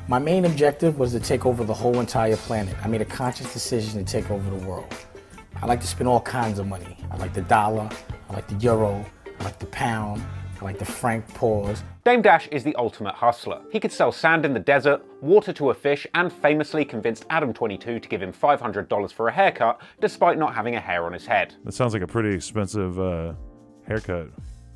My main objective was to take over the whole entire planet. I made a conscious decision to take over the world. I like to spend all kinds of money. I like the dollar, I like the euro, I like the pound, I like the franc pause. Dame Dash is the ultimate hustler. He could sell sand in the desert, water to a fish, and famously convinced Adam22 to give him $500 for a haircut, despite not having a hair on his head. That sounds like a pretty expensive haircut,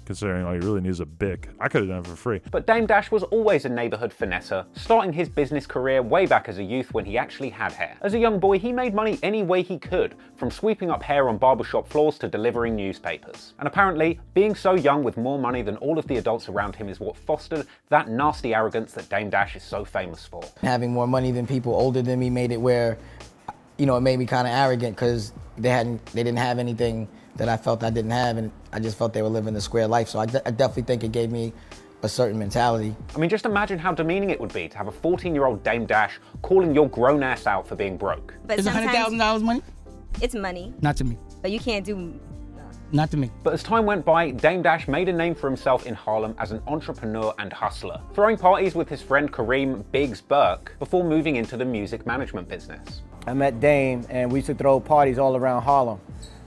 considering all you really need is a Bic. I could have done it for free. But Dame Dash was always a neighborhood finesser, starting his business career way back as a youth when he actually had hair. As a young boy, he made money any way he could, from sweeping up hair on barbershop floors to delivering newspapers. And apparently, being so young with more money than all of the adults around him is what fostered that nasty arrogance that Dame Dash is so famous for. Having more money than people older than me made it where, it made me kind of arrogant because they didn't have anything that I felt I didn't have, and I just felt they were living a square life. So I definitely think it gave me a certain mentality. I mean, just imagine how demeaning it would be to have a 14-year-old Dame Dash calling your grown ass out for being broke. But Is $100,000 money? It's money. Not to me. But you can't do... Not to me. But as time went by, Dame Dash made a name for himself in Harlem as an entrepreneur and hustler, throwing parties with his friend Kareem Biggs Burke before moving into the music management business. I met Dame and we used to throw parties all around Harlem.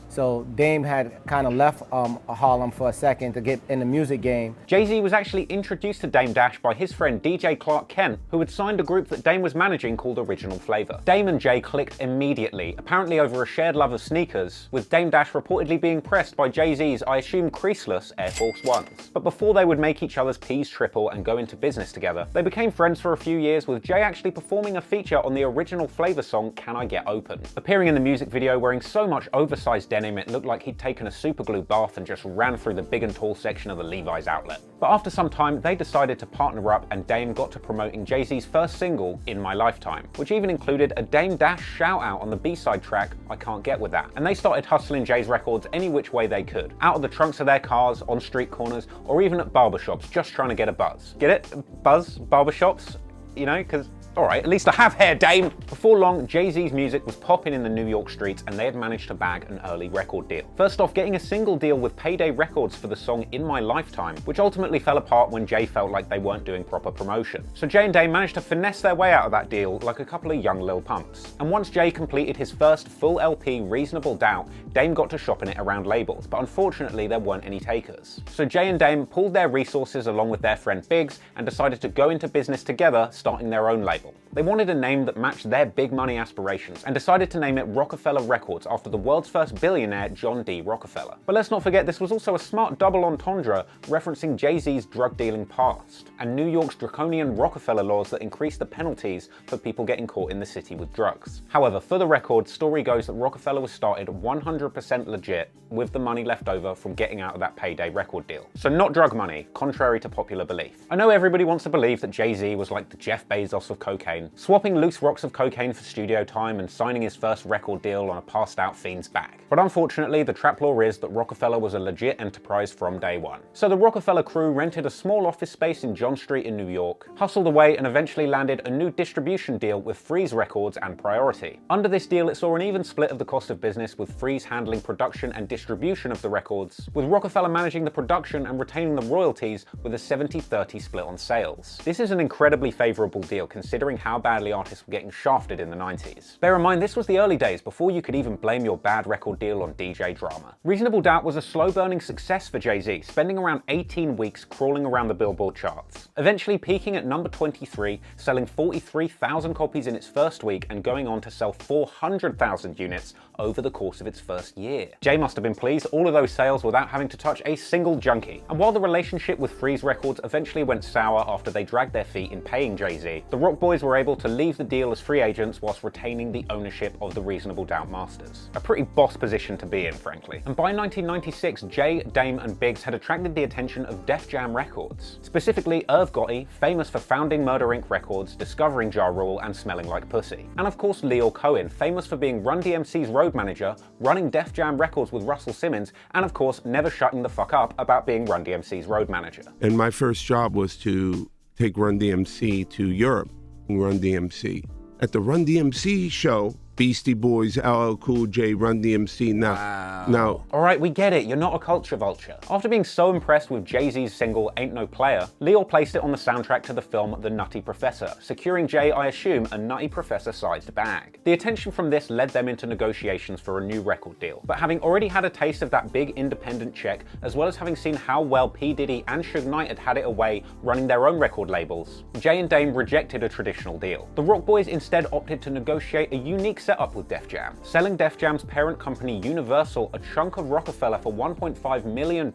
So Dame had kind of left Harlem for a second to get in the music game. Jay-Z was actually introduced to Dame Dash by his friend DJ Clark Kent, who had signed a group that Dame was managing called Original Flavor. Dame and Jay clicked immediately, apparently over a shared love of sneakers, with Dame Dash reportedly being pressed by Jay-Z's, I assume, creaseless Air Force Ones. But before they would make each other's P's triple and go into business together, they became friends for a few years, with Jay actually performing a feature on the Original Flavor song Can I Get Open. Appearing in the music video wearing so much oversized denim it looked like he'd taken a superglue bath and just ran through the big and tall section of the Levi's outlet. But after some time, they decided to partner up and Dame got to promoting Jay-Z's first single, In My Lifetime, which even included a Dame Dash shout out on the B-side track, I Can't Get With That. And they started hustling Jay's records any which way they could, out of the trunks of their cars, on street corners, or even at barbershops, just trying to get a buzz. Get it? Buzz? Barbershops? Because alright, at least I have hair, Dame! Before long, Jay-Z's music was popping in the New York streets and they had managed to bag an early record deal. First off, getting a single deal with Payday Records for the song In My Lifetime, which ultimately fell apart when Jay felt like they weren't doing proper promotion. So Jay and Dame managed to finesse their way out of that deal like a couple of young Lil Pumps. And once Jay completed his first full LP, Reasonable Doubt, Dame got to shopping it around labels, but unfortunately there weren't any takers. So Jay and Dame pulled their resources along with their friend Biggs and decided to go into business together, starting their own label. They wanted a name that matched their big money aspirations and decided to name it Roc-a-Fella Records after the world's first billionaire, John D. Rockefeller. But let's not forget this was also a smart double entendre referencing Jay-Z's drug dealing past and New York's draconian Rockefeller laws that increase the penalties for people getting caught in the city with drugs. However, for the record, story goes that Rockefeller was started 100% legit with the money left over from getting out of that Payday record deal. So not drug money, contrary to popular belief. I know everybody wants to believe that Jay-Z was like the Jeff Bezos of cocaine, swapping loose rocks of cocaine for studio time and signing his first record deal on a passed out fiend's back. But unfortunately, the trap law is that Rockefeller was a legit enterprise from day one. So the Rockefeller crew rented a small office space in John Street in New York, hustled away and eventually landed a new distribution deal with Freeze Records and Priority. Under this deal, it saw an even split of the cost of business, with Freeze handling production and distribution of the records, with Rockefeller managing the production and retaining the royalties with a 70-30 split on sales. This is an incredibly favorable deal considering how badly artists were getting shafted in the 90s. Bear in mind, this was the early days before you could even blame your bad record deal on DJ drama. Reasonable Doubt was a slow-burning success for Jay-Z, spending around 18 weeks crawling around the Billboard charts, eventually peaking at number 23, selling 43,000 copies in its first week and going on to sell 400,000 units over the course of its first year. Jay must have been pleased, all of those sales without having to touch a single junkie. And while the relationship with Freeze Records eventually went sour after they dragged their feet in paying Jay-Z, the Roc Boys were able to leave the deal as free agents whilst retaining the ownership of the Reasonable Doubt masters. A pretty boss position to be in, frankly. And by 1996, Jay, Dame, and Biggs had attracted the attention of Def Jam Records. Specifically, Irv Gotti, famous for founding Murder Inc. Records, discovering Ja Rule, and Smelling Like Pussy. And of course, Leo Cohen, famous for being Run DMC's road manager, running Def Jam Records with Russell Simmons, and of course, never shutting the fuck up about being Run DMC's road manager. And my first job was to take Run DMC to Europe. Run DMC. At the Run DMC show, Beastie Boys, LL Cool J, Run DMC. Now, All right, we get it. You're not a culture vulture. After being so impressed with Jay-Z's single Ain't No Player, Lyor placed it on the soundtrack to the film The Nutty Professor, securing Jay, I assume, a Nutty Professor-sized bag. The attention from this led them into negotiations for a new record deal. But having already had a taste of that big independent check, as well as having seen how well P. Diddy and Suge Knight had had it away running their own record labels, Jay and Dame rejected a traditional deal. The Roc Boys instead opted to negotiate a unique setup with Def Jam, selling Def Jam's parent company Universal a chunk of roc-a-fella for $1.5 million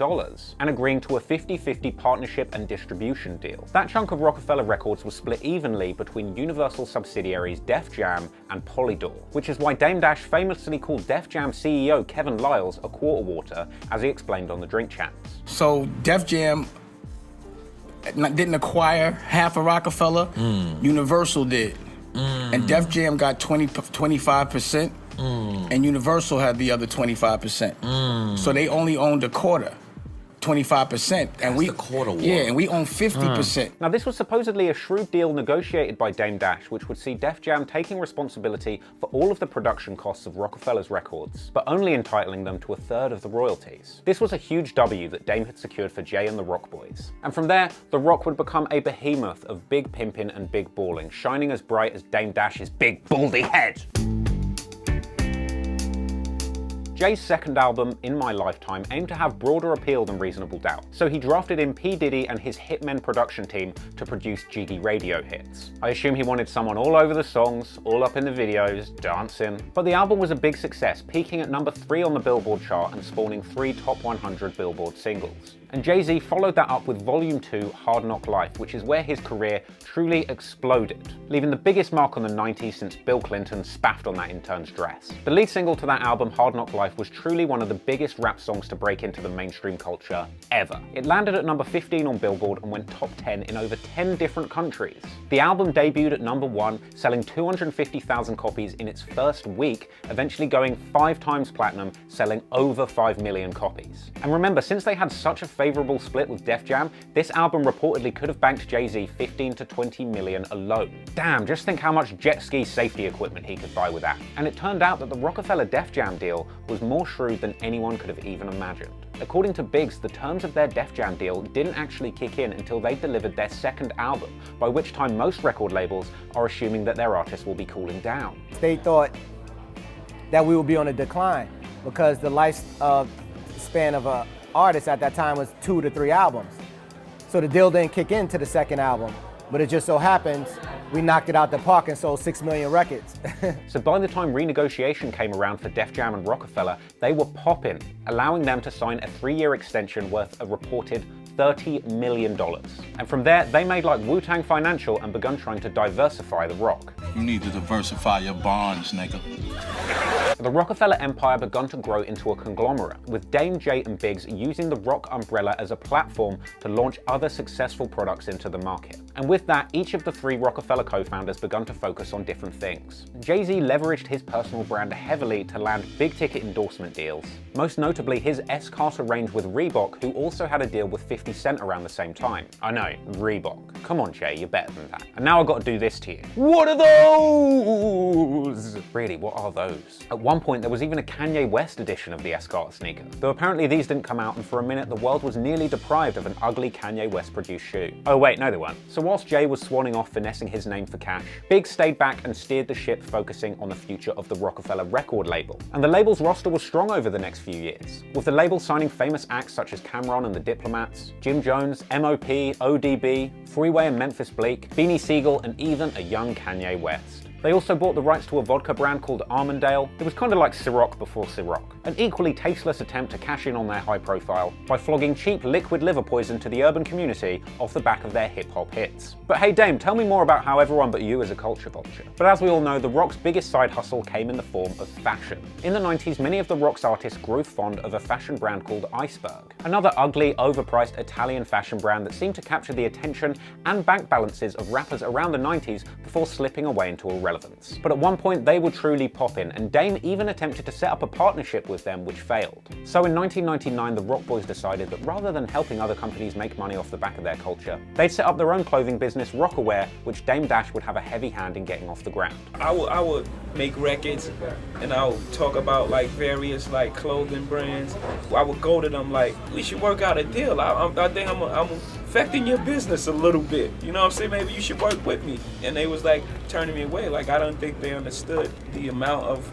and agreeing to a 50-50 partnership and distribution deal. That chunk of roc-a-fella records was split evenly between Universal subsidiaries Def Jam and Polydor, which is why Dame Dash famously called Def Jam CEO Kevin Liles a quarter water, as he explained on the Drink Champs. So Def Jam didn't acquire half of roc-a-fella. Universal did. And Def Jam got 25%, and Universal had the other 25%. So they only owned a quarter, 25%. And we, the quarter war. Yeah, and we own 50%. Now, this was supposedly a shrewd deal negotiated by Dame Dash, which would see Def Jam taking responsibility for all of the production costs of Roc-a-fella's records, but only entitling them to a third of the royalties. This was a huge W that Dame had secured for Jay and the Roc Boys. And from there, the Roc would become a behemoth of big pimping and big balling, shining as bright as Dame Dash's big baldy head. Jay's second album, In My Lifetime, aimed to have broader appeal than Reasonable Doubt, so he drafted in P. Diddy and his Hitmen production team to produce Jiggy radio hits. I assume he wanted someone all over the songs, all up in the videos, dancing. But the album was a big success, peaking at number 3 on the Billboard chart and spawning 3 top 100 Billboard singles. And Jay-Z followed that up with Volume 2, Hard Knock Life, which is where his career truly exploded, leaving the biggest mark on the 90s since Bill Clinton spaffed on that intern's dress. The lead single to that album, Hard Knock Life, was truly one of the biggest rap songs to break into the mainstream culture ever. It landed at number 15 on Billboard and went top 10 in over 10 different countries. The album debuted at number 1, selling 250,000 copies in its first week, eventually going 5 times platinum, selling over 5 million copies. And remember, since they had such a favorable split with Def Jam, this album reportedly could have banked Jay-Z 15 to 20 million alone. Damn, just think how much jet ski safety equipment he could buy with that. And it turned out that the Roc-a-fella Def Jam deal was more shrewd than anyone could have even imagined. According to Biggs, the terms of their Def Jam deal didn't actually kick in until they delivered their second album, by which time most record labels are assuming that their artists will be cooling down. They thought that we would be on a decline because the lifespan of an artist at that time was 2 to 3 albums. So the deal didn't kick into the second album, but it just so happens we knocked it out the park and sold 6 million records. So by the time renegotiation came around for Def Jam and Roc-a-fella, they were popping, allowing them to sign a 3-year extension worth a reported $30 million. And from there, they made like Wu-Tang Financial and begun trying to diversify the Roc. You need to diversify your bonds, nigga. The Roc-a-fella empire begun to grow into a conglomerate, with Dame, Jay and Biggs using the Roc umbrella as a platform to launch other successful products into the market. And with that, each of the 3 Roc-a-fella co-founders begun to focus on different things. Jay-Z leveraged his personal brand heavily to land big-ticket endorsement deals, most notably his S. Carter range with Reebok, who also had a deal with 50 Cent around the same time. I know, Reebok. Come on, Jay, you're better than that. And now I've got to do this to you. What are those? Really, what are those? At one point, there was even a Kanye West edition of the S. Carter sneaker, though apparently these didn't come out, and for a minute the world was nearly deprived of an ugly Kanye West produced shoe. Oh wait, no they weren't. So whilst Jay was swanning off finessing his name for cash, Biggs stayed back and steered the ship, focusing on the future of the Roc-a-fella record label. And the label's roster was strong over the next few years, with the label signing famous acts such as Cameron and the Diplomats, Jim Jones, M.O.P., ODB, Freeway and Memphis Bleak, Beanie Siegel, and even a young Kanye West. They also bought the rights to a vodka brand called Armandale. It was kind of like Ciroc before Ciroc. An equally tasteless attempt to cash in on their high profile by flogging cheap liquid liver poison to the urban community off the back of their hip-hop hits. But hey Dame, tell me more about how everyone but you is a culture vulture. But as we all know, the Roc's biggest side hustle came in the form of fashion. In the 90s, many of the Roc's artists grew fond of a fashion brand called Iceberg, another ugly, overpriced Italian fashion brand that seemed to capture the attention and bank balances of rappers around the 90s before slipping away into irrelevance. relevance. But at one point they were truly poppin', and Dame even attempted to set up a partnership with them, which failed. So in 1999, the Roc Boys decided that rather than helping other companies make money off the back of their culture, they'd set up their own clothing business, Roc-a-Wear, which Dame Dash would have a heavy hand in getting off the ground. I would make records, and I would talk about like various like clothing brands. I would go to them like, we should work out a deal. I think I'm affecting your business a little bit. You know what I'm saying? Maybe you should work with me. And they was like turning me away. Like I don't think they understood the amount of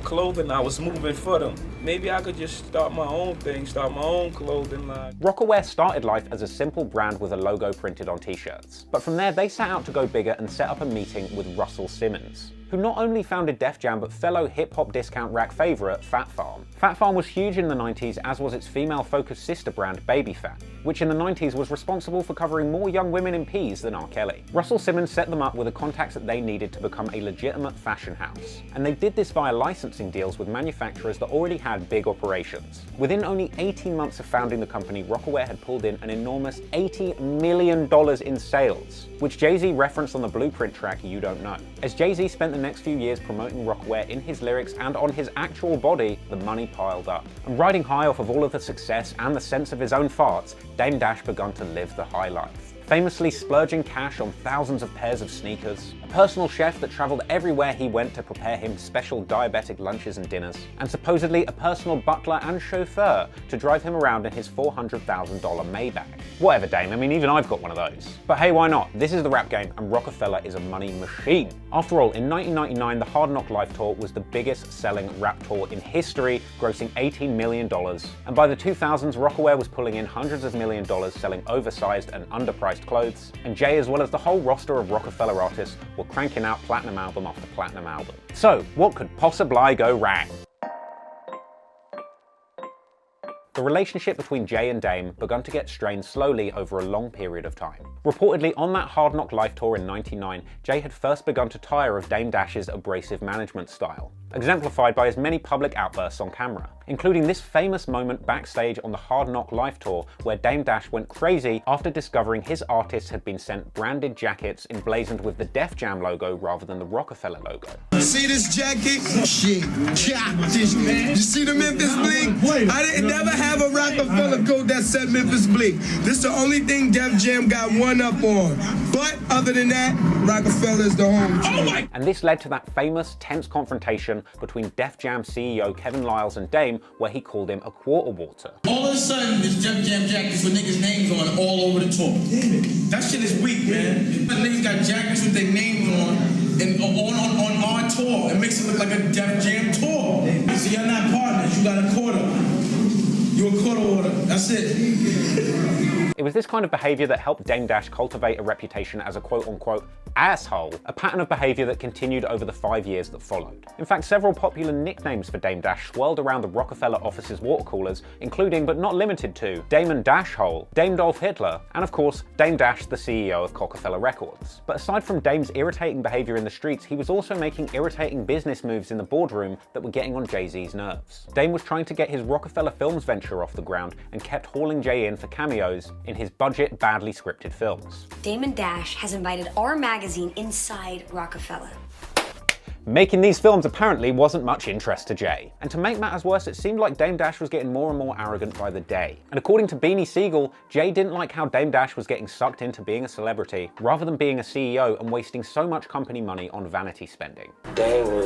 clothing I was moving for them. Maybe I could just start my own thing, start my own clothing line. Roc-a-Wear started life as a simple brand with a logo printed on t-shirts. But from there, they set out to go bigger and set up a meeting with Russell Simmons, who not only founded Def Jam, but fellow hip-hop discount rack favorite, Phat Farm. Phat Farm was huge in the 90s, as was its female-focused sister brand, Baby Phat, which in the 90s was responsible for covering more young women in P's than R. Kelly. Russell Simmons set them up with the contacts that they needed to become a legitimate fashion house. And they did this via licensing deals with manufacturers that already had big operations. Within only 18 months of founding the company, Roc-a-Wear had pulled in an enormous $80 million in sales, which Jay-Z referenced on the Blueprint track You Don't Know. As Jay-Z spent the next few years promoting Roc-a-Wear in his lyrics and on his actual body, the money piled up. And riding high off of all of the success and the sense of his own farts, Dame Dash begun to live the high life, famously splurging cash on thousands of pairs of sneakers, a personal chef that traveled everywhere he went to prepare him special diabetic lunches and dinners, and supposedly a personal butler and chauffeur to drive him around in his $400,000 Maybach. Whatever, Dame, I mean, even I've got one of those. But hey, why not? This is the rap game, and Roc-a-Fella is a money machine. After all, in 1999, the Hard Knock Life Tour was the biggest selling rap tour in history, grossing $18 million. And by the 2000s, Roc-a-Wear was pulling in hundreds of $1 million, selling oversized and underpriced clothes, and Jay, as well as the whole roster of Roc-a-Fella artists, were cranking out platinum album after platinum album. So, what could possibly go wrong? The relationship between Jay and Dame began to get strained slowly over a long period of time. Reportedly, on that Hard Knock Life tour in '99, Jay had first begun to tire of Dame Dash's abrasive management style, exemplified by his many public outbursts on camera, including this famous moment backstage on the Hard Knock Life tour where Dame Dash went crazy after discovering his artists had been sent branded jackets emblazoned with the Def Jam logo rather than the Roc-a-Fella logo. See this jacket? Shit, you see the Memphis Bleak? I didn't never have a Roc-a-Fella coat that said Memphis Bleak. This the only thing Def Jam got one up on. But other than that, Roc-a-Fella is the home team. And this led to that famous tense confrontation between Def Jam CEO Kevin Liles and Dame, where he called him a quarter water. All of a sudden, there's Def Jam jackets with niggas' names on all over the tour. That shit is weak, man. Niggas got jackets with their names on and on our tour and makes it look like a Def Jam tour. So you're not partners, you got a quarter. You're a quarter water, that's it. It was this kind of behavior that helped Dame Dash cultivate a reputation as a quote-unquote asshole, a pattern of behavior that continued over the 5 years that followed. In fact, several popular nicknames for Dame Dash swirled around the Roc-a-Fella office's water coolers, including but not limited to Damon Dash Hole, Dame Dolph Hitler, and of course, Dame Dash, the CEO of Roc-a-Fella Records. But aside from Dame's irritating behavior in the streets, he was also making irritating business moves in the boardroom that were getting on Jay-Z's nerves. Dame was trying to get his Roc-a-Fella Films venture off the ground and kept hauling Jay in for cameos in his budget, badly scripted films. Damon Dash has invited our magazine inside Roc-a-Fella. Making these films apparently wasn't much interest to Jay. And to make matters worse, it seemed like Dame Dash was getting more and more arrogant by the day. And according to Beanie Siegel, Jay didn't like how Dame Dash was getting sucked into being a celebrity rather than being a CEO and wasting so much company money on vanity spending. Dame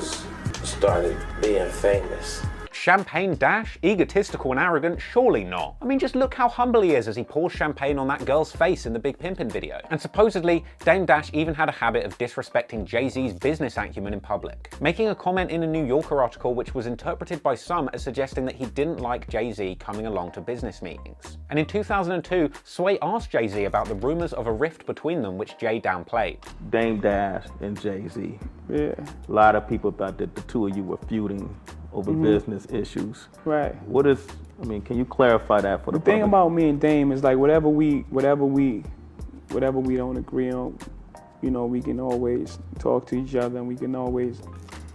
started being famous. Champagne Dash? Egotistical and arrogant? Surely not. I mean, just look how humble he is as he pours champagne on that girl's face in the Big Pimpin' video. And supposedly, Dame Dash even had a habit of disrespecting Jay-Z's business acumen in public, making a comment in a New Yorker article which was interpreted by some as suggesting that he didn't like Jay-Z coming along to business meetings. And in 2002, Sway asked Jay-Z about the rumors of a rift between them, which Jay downplayed. Dame Dash and Jay-Z. Yeah. A lot of people thought that the two of you were feuding over business issues. Right. Can you clarify that for the thing about me and Dame is like whatever we don't agree on, we can always talk to each other and we can always,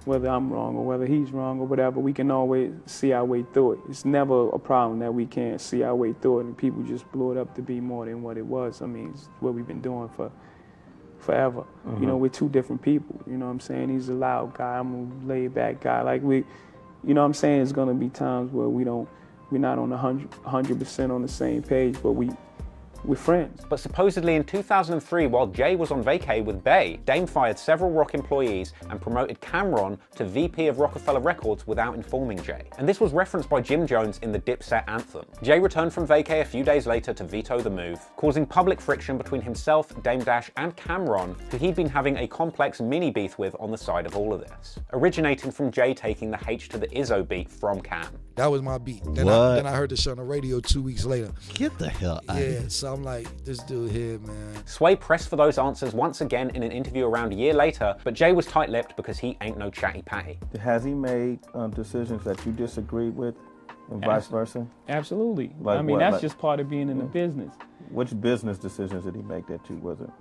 whether I'm wrong or whether he's wrong or whatever, we can always see our way through it. It's never a problem that we can't see our way through it and people just blew it up to be more than what it was. I mean, it's what we've been doing for forever. You know, we're two different people. You know what I'm saying? He's a loud guy. I'm a laid back guy. Like you know what I'm saying? It's gonna be times where we're not on 100% on the same page, but we're friends. But supposedly in 2003, while Jay was on vacay with Bey, Dame fired several Roc employees and promoted Cameron to VP of Roc-a-fella Records without informing Jay. And this was referenced by Jim Jones in the Dipset anthem. Jay returned from vacay a few days later to veto the move, causing public friction between himself, Dame Dash, and Cameron, who he'd been having a complex mini beef with on the side of all of this, originating from Jay taking the H to the Izzo beat from Cam. That was my beat. Then I heard the shit on the radio 2 weeks later. Get the hell out. Yeah, so I'm like, this dude here, man. Sway pressed for those answers once again in an interview around a year later, but Jay was tight-lipped because he ain't no chatty patty. Has he made decisions that you disagreed with and vice versa? Absolutely. Like I mean, what? that's Like- just part of being in the business. Which business decisions did he make that you wasn't?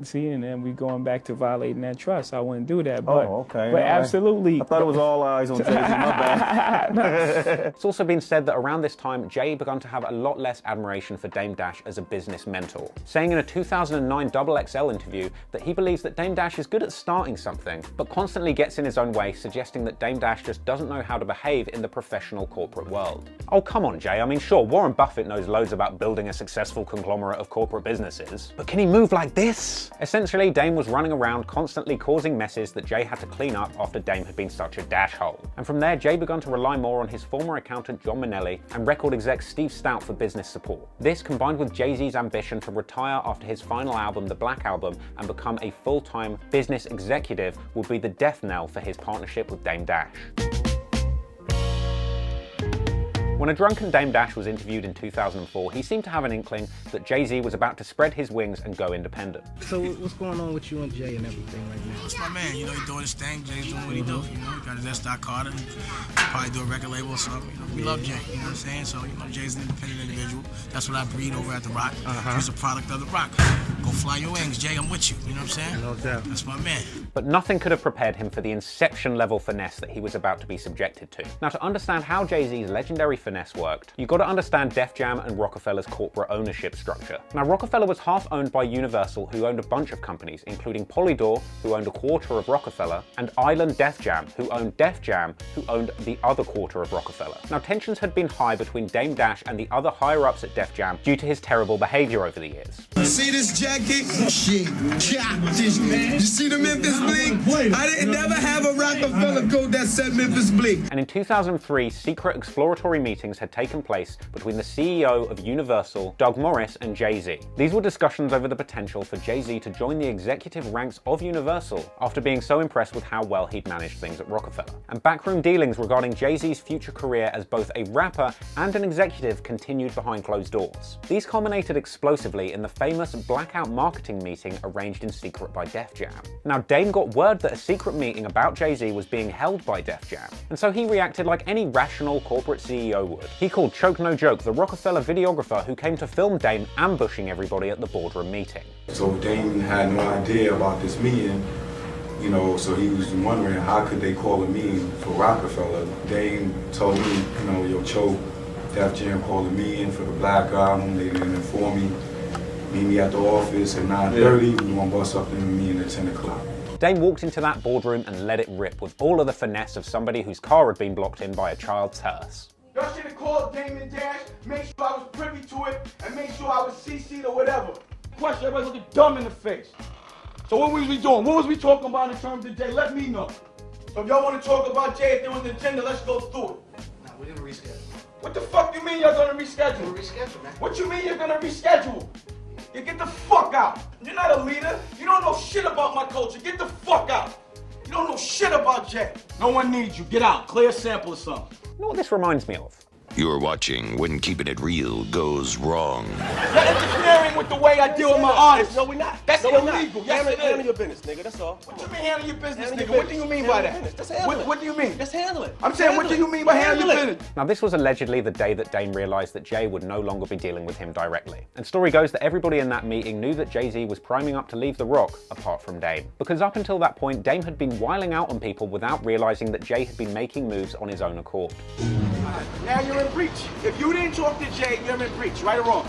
See, and then we going back to violating that trust. I wouldn't do that, but, okay. but All right. absolutely. I thought it was all eyes on Jay-Z, my bad. It's also been said that around this time, Jay began to have a lot less admiration for Dame Dash as a business mentor, saying in a 2009 XXL interview that he believes that Dame Dash is good at starting something, but constantly gets in his own way, suggesting that Dame Dash just doesn't know how to behave in the professional corporate world. Oh, come on, Jay. I mean, sure, Warren Buffett knows loads about building a successful conglomerate of corporate businesses, but can he move like this? Essentially, Dame was running around constantly causing messes that Jay had to clean up after Dame had been such a dash hole. And from there, Jay began to rely more on his former accountant John Minnelli and record exec Steve Stout for business support. This, combined with Jay-Z's ambition to retire after his final album, The Black Album, and become a full-time business executive, would be the death knell for his partnership with Dame Dash. When a drunken Dame Dash was interviewed in 2004, he seemed to have an inkling that Jay-Z was about to spread his wings and go independent. So what's going on with you and Jay and everything right now? That's my man, you know, he's doing his thing, Jay's doing what he do, you know, he got his S. Carter, probably do a record label or something, you know, we love Jay, you know what I'm saying? So, you know, Jay's an independent individual, that's what I breed over at The Roc, he's a product of The Roc. Go fly your wings, Jay, I'm with you, you know what I'm saying? No doubt. That's my man. But nothing could have prepared him for the Inception-level finesse that he was about to be subjected to. Now, to understand how Jay-Z's legendary finesse worked, you've got to understand Def Jam and Roc-a-fella's corporate ownership structure. Now, Roc-a-fella was half owned by Universal, who owned a bunch of companies, including Polydor, who owned a quarter of Roc-a-fella, and Island Def Jam, who owned Def Jam, who owned the other quarter of Roc-a-fella. Now, tensions had been high between Dame Dash and the other higher-ups at Def Jam due to his terrible behavior over the years. See this jacket? Shit, chop this, man. You see the Memphis Bleak? I didn't never have a Roc-a-fella coat that said Memphis Bleak. And in 2003, secret exploratory meetings had taken place between the CEO of Universal, Doug Morris, and Jay-Z. These were discussions over the potential for Jay-Z to join the executive ranks of Universal after being so impressed with how well he'd managed things at Roc-a-fella. And backroom dealings regarding Jay-Z's future career as both a rapper and an executive continued behind closed doors. These culminated explosively in the famous blackout marketing meeting arranged in secret by Def Jam. Now, Dame got word that a secret meeting about Jay-Z was being held by Def Jam, and so he reacted like any rational corporate CEO would. He called Choke No Joke, the Roc-a-fella videographer who came to film Dame ambushing everybody at the boardroom meeting. So Dame had no idea about this meeting, you know, so he was wondering how could they call a meeting for Roc-a-fella. Dame told me, you know, yo, Choke, Def Jam called a meeting for the Black Album. They didn't inform me. Meet me at the office at 9:30. We're gonna bust up in the meeting at 10 o'clock. Dame walked into that boardroom and let it rip with all of the finesse of somebody whose car had been blocked in by a child's hearse. Y'all should have called Damon Dash, make sure I was privy to it, and make sure I was CC'd or whatever. Question, everybody looking dumb in the face. So what was we doing? What was we talking about in terms of Jay? Let me know. So if y'all want to talk about Jay, if there was an agenda, let's go through it. Nah, we're gonna reschedule. What the fuck you mean you're gonna reschedule? We're reschedule, man. What you mean you're gonna reschedule? You get the fuck out. You're not a leader. You don't know shit about my culture. Get the fuck out. You don't know shit about Jay. No one needs you. Get out. Clear a sample or something. You know what this reminds me of? You're watching When Keeping It Real Goes Wrong. You're interfering with the way I deal with my artists. No, we're not. That's illegal. Yes, it is. Handle your business, nigga. That's all. What you mean handle your business, Handle nigga? your What do you mean by that? Just handle it. What do you mean? Just handle it. I'm saying, what do you mean by handle your business? Now, this was allegedly the day that Dame realized that Jay would no longer be dealing with him directly. And story goes that everybody in that meeting knew that Jay-Z was priming up to leave The Roc, apart from Dame. Because up until that point, Dame had been wiling out on people without realizing that Jay had been making moves on his own accord. Now you're in breach. If you didn't talk to Jay, you're in breach, right or wrong.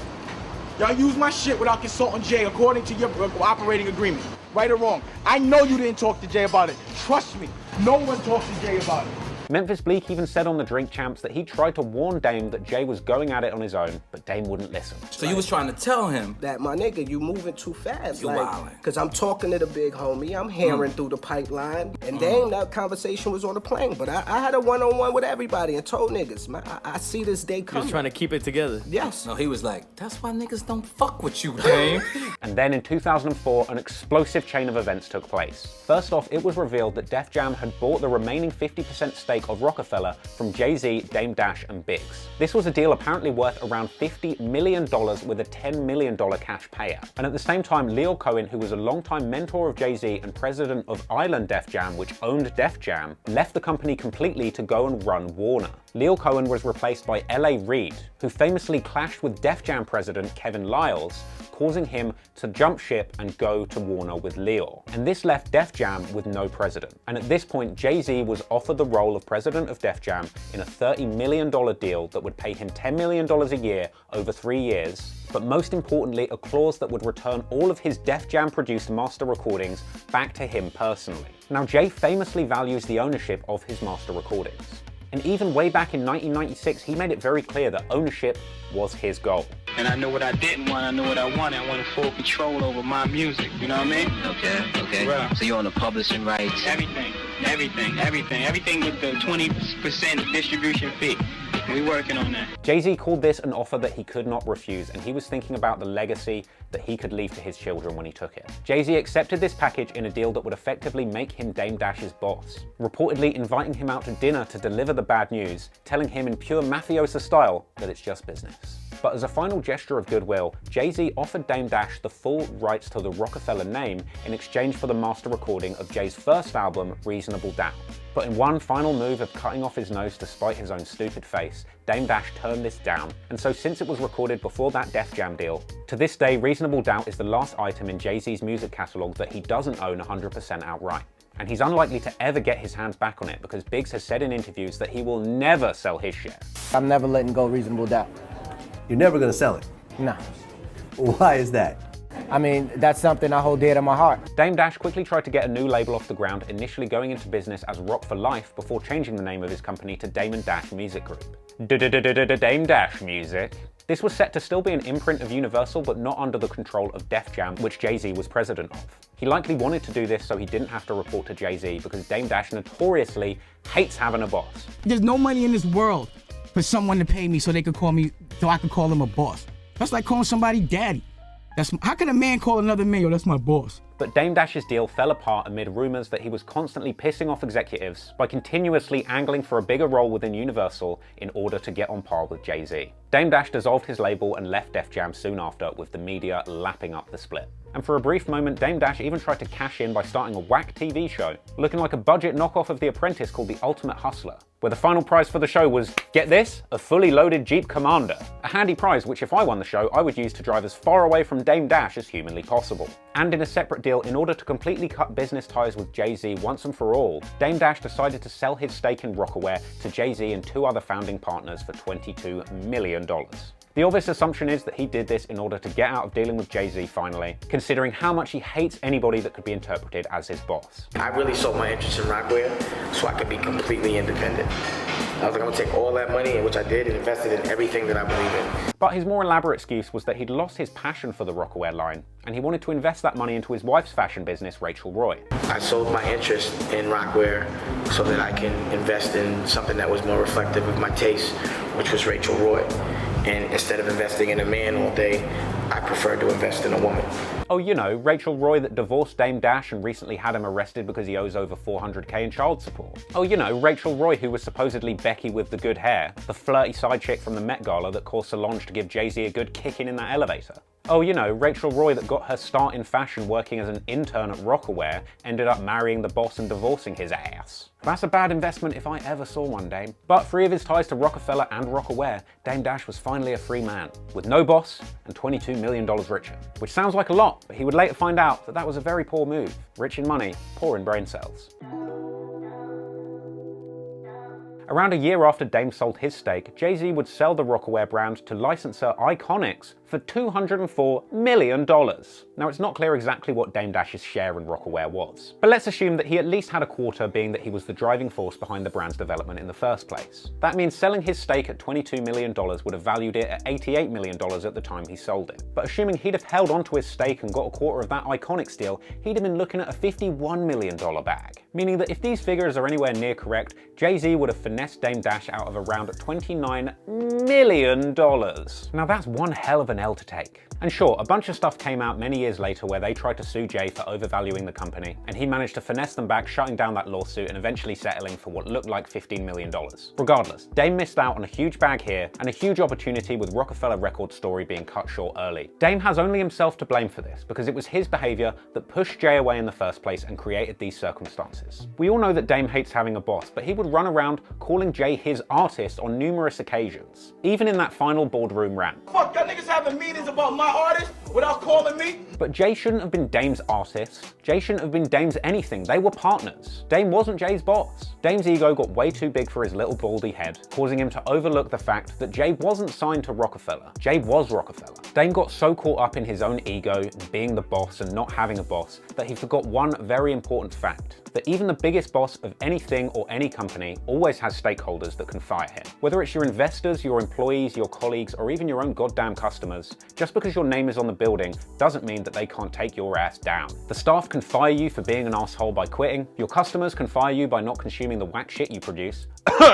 Y'all use my shit without consulting Jay according to your operating agreement. right or wrong. I know you didn't talk to Jay about it. Trust me, no one talked to Jay about it. Memphis Bleek even said on the Drink Champs that he tried to warn Dame that Jay was going at it on his own, but Dame wouldn't listen. So you was trying to tell him that, my nigga, you moving too fast. You wildin'. Cause I'm talking to the big homie, I'm hearing through the pipeline, and Dame, that conversation was on the plane, but I had a one-on-one with everybody and told niggas, man, I see this day He coming. was trying to keep it together. Yes. No, he was like, that's why niggas don't fuck with you, Dame. And then in 2004, an explosive chain of events took place. First off, it was revealed that Def Jam had bought the remaining 50% stake of Roc-a-fella from Jay-Z, Dame Dash, and Biggs. This was a deal apparently worth around $50 million with a $10 million cash payout. And at the same time, Leo Cohen, who was a longtime mentor of Jay-Z and president of Island Def Jam, which owned Def Jam, left the company completely to go and run Warner. Leo Cohen was replaced by L.A. Reid, who famously clashed with Def Jam president Kevin Liles, causing him to jump ship and go to Warner with Leo. And this left Def Jam with no president. And at this point, Jay-Z was offered the role of president of Def Jam in a $30 million deal that would pay him $10 million a year over 3 years, but most importantly, a clause that would return all of his Def Jam produced master recordings back to him personally. Now, Jay famously values the ownership of his master recordings. And even way back in 1996, he made it very clear that ownership was his goal. And I know what I didn't want, I know what I wanted. I wanted full control over my music, you know what I mean? Okay. Right. So you're on the publishing rights? Everything with the 20% distribution fee. We working on that. Jay-Z called this an offer that he could not refuse, and he was thinking about the legacy that he could leave to his children when he took it. Jay-Z accepted this package in a deal that would effectively make him Dame Dash's boss, reportedly inviting him out to dinner to deliver the bad news, telling him in pure mafioso style that it's just business. But as a final gesture of goodwill, Jay-Z offered Dame Dash the full rights to the Roc-a-fella name in exchange for the master recording of Jay's first album, Reasonable Doubt. But in one final move of cutting off his nose to spite his own stupid face, Dame Dash turned this down. And so since it was recorded before that Def Jam deal, to this day, Reasonable Doubt is the last item in Jay-Z's music catalog that he doesn't own 100% outright. And he's unlikely to ever get his hands back on it because Biggs has said in interviews that he will never sell his share. I'm never letting go Reasonable Doubt. You're never gonna sell it? No. Why is that? I mean, that's something I hold dear to my heart. Dame Dash quickly tried to get a new label off the ground, initially going into business as Rock for Life before changing the name of his company to Damon Dash Music Group. Dame Dash Music. This was set to still be an imprint of Universal, but not under the control of Def Jam, which Jay-Z was president of. He likely wanted to do this so he didn't have to report to Jay-Z, because Dame Dash notoriously hates having a boss. There's no money in this world for someone to pay me so they could call me, so I could call them a boss. That's like calling somebody daddy. How can a man call another man, yo, that's my boss? But Dame Dash's deal fell apart amid rumors that he was constantly pissing off executives by continuously angling for a bigger role within Universal in order to get on par with Jay-Z. Dame Dash dissolved his label and left Def Jam soon after, with the media lapping up the split. And for a brief moment, Dame Dash even tried to cash in by starting a whack TV show, looking like a budget knockoff of The Apprentice called The Ultimate Hustler, where the final prize for the show was, get this, a fully loaded Jeep Commander. A handy prize which if I won the show, I would use to drive as far away from Dame Dash as humanly possible. And in a separate deal, in order to completely cut business ties with Jay-Z once and for all, Dame Dash decided to sell his stake in Rocawear to Jay-Z and 2 other founding partners for $22 million. The obvious assumption is that he did this in order to get out of dealing with Jay-Z finally, considering how much he hates anybody that could be interpreted as his boss. I really sold my interest in Rocawear so I could be completely independent. I was like, I'm gonna take all that money, which I did, and invested in everything that I believe in. But his more elaborate excuse was that he'd lost his passion for the Rocawear line, and he wanted to invest that money into his wife's fashion business, Rachel Roy. I sold my interest in Rocawear so that I can invest in something that was more reflective of my taste, which was Rachel Roy. And instead of investing in a man all day, I preferred to invest in a woman. Oh, you know, Rachel Roy that divorced Dame Dash and recently had him arrested because he owes over $400K in child support. Oh, you know, Rachel Roy who was supposedly Becky with the good hair, the flirty side chick from the Met Gala that caused Solange to give Jay-Z a good kick in that elevator. Oh, you know, Rachel Roy that got her start in fashion working as an intern at Rocawear, ended up marrying the boss and divorcing his ass. That's a bad investment if I ever saw one, Dame. But free of his ties to Roc-a-fella and Rocawear, Dame Dash was finally a free man, with no boss and $22 million richer. Which sounds like a lot, but he would later find out that that was a very poor move. Rich in money, poor in brain cells. Around a year after Dame sold his stake, Jay-Z would sell the Rocawear brand to licensor Iconics for $204 million. Now, it's not clear exactly what Dame Dash's share in Rocawear was, but let's assume that he at least had a quarter, being that he was the driving force behind the brand's development in the first place. That means selling his stake at $22 million would have valued it at $88 million at the time he sold it. But assuming he'd have held onto his stake and got a quarter of that Iconics deal, he'd have been looking at a $51 million bag. Meaning that if these figures are anywhere near correct, Jay-Z would have finessed Dame Dash out of around $29 million. Now that's one hell of an L to take. And sure, a bunch of stuff came out many years later where they tried to sue Jay for overvaluing the company, and he managed to finesse them back, shutting down that lawsuit and eventually settling for what looked like $15 million. Regardless, Dame missed out on a huge bag here and a huge opportunity with Roc-a-Fella Records' story being cut short early. Dame has only himself to blame for this, because it was his behavior that pushed Jay away in the first place and created these circumstances. We all know that Dame hates having a boss, but he would run around calling Jay his artist on numerous occasions, even in that final boardroom rant. Fuck, y'all niggas having meetings about my artist without calling me? But Jay shouldn't have been Dame's artist. Jay shouldn't have been Dame's anything. They were partners. Dame wasn't Jay's boss. Dame's ego got way too big for his little baldy head, causing him to overlook the fact that Jay wasn't signed to Roc-a-Fella. Jay was Roc-a-Fella. Dame got so caught up in his own ego and being the boss and not having a boss that he forgot one very important fact, that even the biggest boss of anything or any company always has stakeholders that can fire him. Whether it's your investors, your employees, your colleagues, or even your own goddamn customers, just because your name is on the building doesn't mean that they can't take your ass down. The staff can fire you for being an asshole by quitting, your customers can fire you by not consuming the whack shit you produce,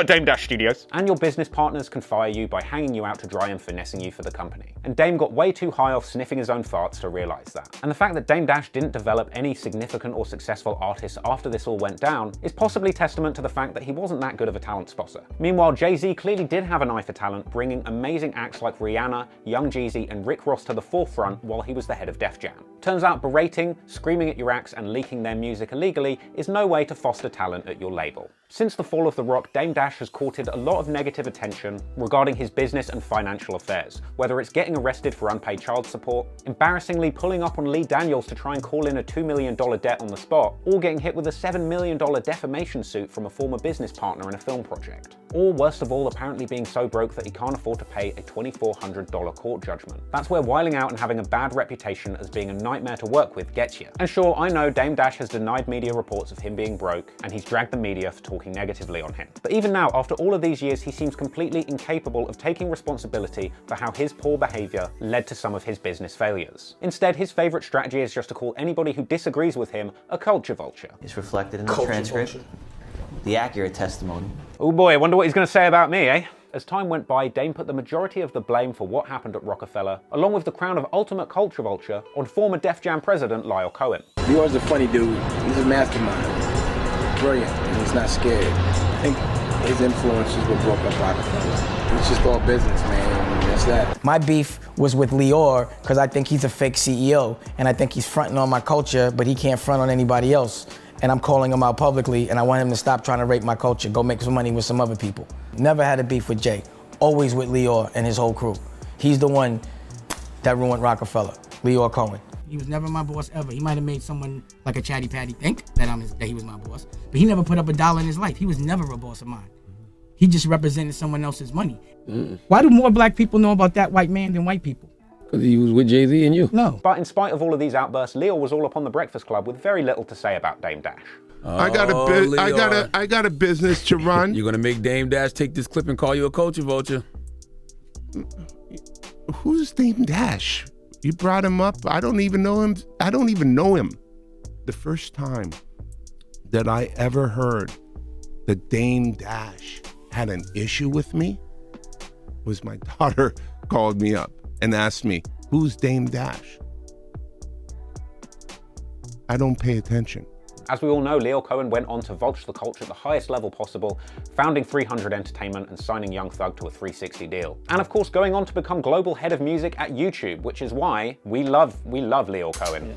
Dame Dash Studios, and your business partners can fire you by hanging you out to dry and finessing you for the company. And Dame got way too high off sniffing his own farts to realize that. And the fact that Dame Dash didn't develop any significant or successful artists after this all went down is possibly testament to the fact that he wasn't that good of a talent spotter. Meanwhile, Jay-Z clearly did have an eye for talent, bringing amazing acts like Rihanna, Young Jeezy, and Rick Ross to the forefront while he was the head of Def Jam. Turns out berating, screaming at your acts, and leaking their music illegally is no way to foster talent at your label. Since the fall of The Rock, Dame Dash has courted a lot of negative attention regarding his business and financial affairs, whether it's getting arrested for unpaid child support, embarrassingly pulling up on Lee Daniels to try and call in a $2 million debt on the spot, or getting hit with a $7 million defamation suit from a former business partner in a film project. Or worst of all, apparently being so broke that he can't afford to pay a $2,400 court judgment. That's where wiling out and having a bad reputation as being a nightmare to work with gets you. And sure, I know Dame Dash has denied media reports of him being broke, and he's dragged the media for talking negatively on him. But even now, after all of these years, he seems completely incapable of taking responsibility for how his poor behavior led to some of his business failures. Instead, his favorite strategy is just to call anybody who disagrees with him a culture vulture. It's reflected in the transcript. The accurate testimony. Oh boy, I wonder what he's going to say about me, eh? As time went by, Dame put the majority of the blame for what happened at Roc-a-Fella, along with the crown of ultimate culture vulture, on former Def Jam president Lyle Cohen. Leor's a funny dude. He's a mastermind. Brilliant, and he's not scared. I think his influence is what broke up Roc-a-Fella. It's just all business, man. That's that. My beef was with Lior because I think he's a fake CEO, and I think he's fronting on my culture, but he can't front on anybody else. And I'm calling him out publicly, and I want him to stop trying to rape my culture, go make some money with some other people. Never had a beef with Jay, always with Lior and his whole crew. He's the one that ruined Roc-a-Fella, Lior Cohen. He was never my boss ever. He might have made someone like a Chatty Patty think that he was my boss, but he never put up a dollar in his life. He was never a boss of mine. He just represented someone else's money. Why do more black people know about that white man than white people? Because he was with Jay-Z and you. No. But in spite of all of these outbursts, Leo was all up on the Breakfast Club with very little to say about Dame Dash. I got a business to run. You're gonna make Dame Dash take this clip and call you a culture vulture. Who's Dame Dash? You brought him up. I don't even know him. The first time that I ever heard that Dame Dash had an issue with me was my daughter called me up and asked me, who's Dame Dash? I don't pay attention. As we all know, Leo Cohen went on to vulture the culture at the highest level possible, founding 300 Entertainment and signing Young Thug to a 360 deal. And of course, going on to become global head of music at YouTube, which is why we love Leo Cohen. Yeah.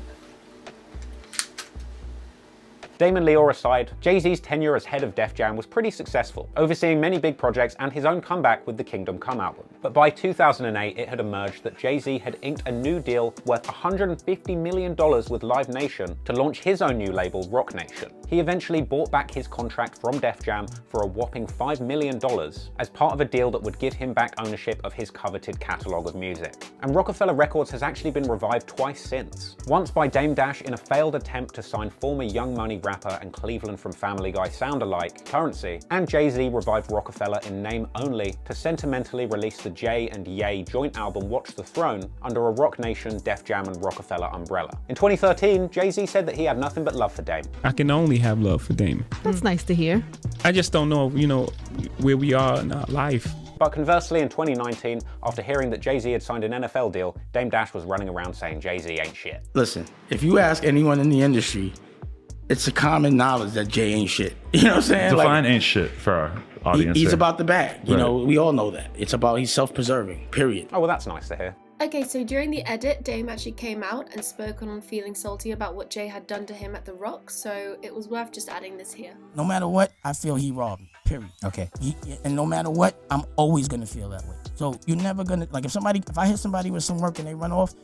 Dame and Leo aside, Jay-Z's tenure as head of Def Jam was pretty successful, overseeing many big projects and his own comeback with the Kingdom Come album. But by 2008, it had emerged that Jay-Z had inked a new deal worth $150 million with Live Nation to launch his own new label, Roc Nation. He he eventually bought back his contract from Def Jam for a whopping $5 million as part of a deal that would give him back ownership of his coveted catalogue of music. And Roc-a-fella Records has actually been revived twice since. Once by Dame Dash in a failed attempt to sign former Young Money rapper and Cleveland from Family Guy sound-alike, Currency, and Jay-Z revived Roc-a-fella in name only to sentimentally release the Jay and Ye joint album Watch the Throne under a Roc Nation, Def Jam and Roc-a-fella umbrella. In 2013, Jay-Z said that he had nothing but love for Dame. I can only have love for Dame. That's nice to hear. I just don't know, where we are in our life. But conversely, in 2019, after hearing that Jay-Z had signed an NFL deal, Dame Dash was running around saying Jay-Z ain't shit. Listen, if you ask anyone in the industry, it's a common knowledge that Jay ain't shit. You know what I'm saying? Define ain't shit for our audience. He's here. about the bag. You know, we all know that. It's about he's self-preserving, period. Oh, well, that's nice to hear. Okay, so during the edit, Dame actually came out and spoken on feeling salty about what Jay had done to him at the Rock, so it was worth just adding this here. No matter what, I feel he robbed me, period. Okay. And no matter what, I'm always gonna feel that way. So you're never gonna, like if I hit somebody with some work and they run off,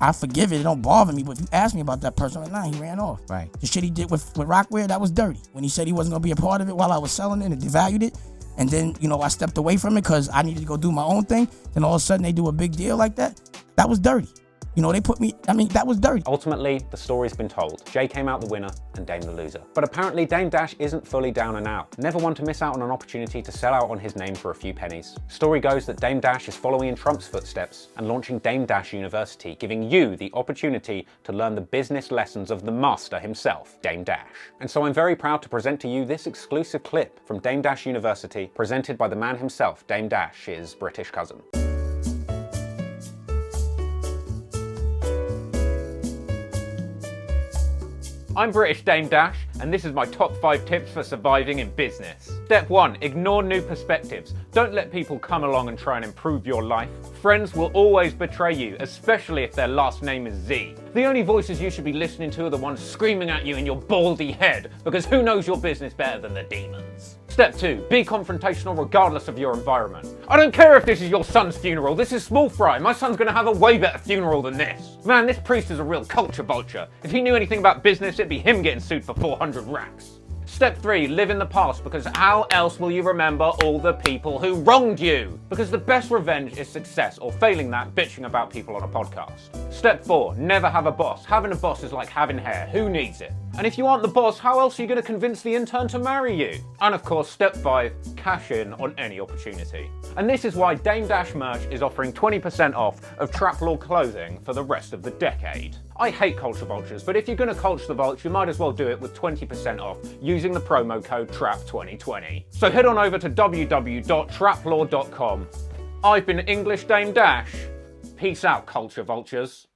I forgive it, it don't bother me, but if you ask me about that person, I'm like, nah, he ran off. Right. The shit he did with Rockwear, that was dirty. When he said he wasn't gonna be a part of it while I was selling it and devalued it, and then, I stepped away from it because I needed to go do my own thing, then all of a sudden they do a big deal like that, that was dirty. That was dirty. Ultimately, the story's been told. Jay came out the winner and Dame the loser. But apparently Dame Dash isn't fully down and out. Never one to miss out on an opportunity to sell out on his name for a few pennies. Story goes that Dame Dash is following in Trump's footsteps and launching Dame Dash University, giving you the opportunity to learn the business lessons of the master himself, Dame Dash. And so I'm very proud to present to you this exclusive clip from Dame Dash University, presented by the man himself, Dame Dash, his British cousin. I'm British Dame Dash, and this is my top 5 tips for surviving in business. Step 1, ignore new perspectives. Don't let people come along and try and improve your life. Friends will always betray you, especially if their last name is Z. The only voices you should be listening to are the ones screaming at you in your baldy head, because who knows your business better than the demons? Step 2, be confrontational regardless of your environment. I don't care if this is your son's funeral, this is small fry. My son's gonna have a way better funeral than this. Man, this priest is a real culture vulture. If he knew anything about business, it'd be him getting sued for 400 racks. Step 3, live in the past, because how else will you remember all the people who wronged you? Because the best revenge is success, or failing that, bitching about people on a podcast. Step 4, never have a boss. Having a boss is like having hair, who needs it? And if you aren't the boss, how else are you going to convince the intern to marry you? And of course, step 5, cash in on any opportunity. And this is why Dame Dash Merch is offering 20% off of Trap Law clothing for the rest of the decade. I hate culture vultures, but if you're going to culture the vulture, you might as well do it with 20% off using the promo code TRAP2020. So head on over to www.traplaw.com. I've been English Dame Dash. Peace out, culture vultures.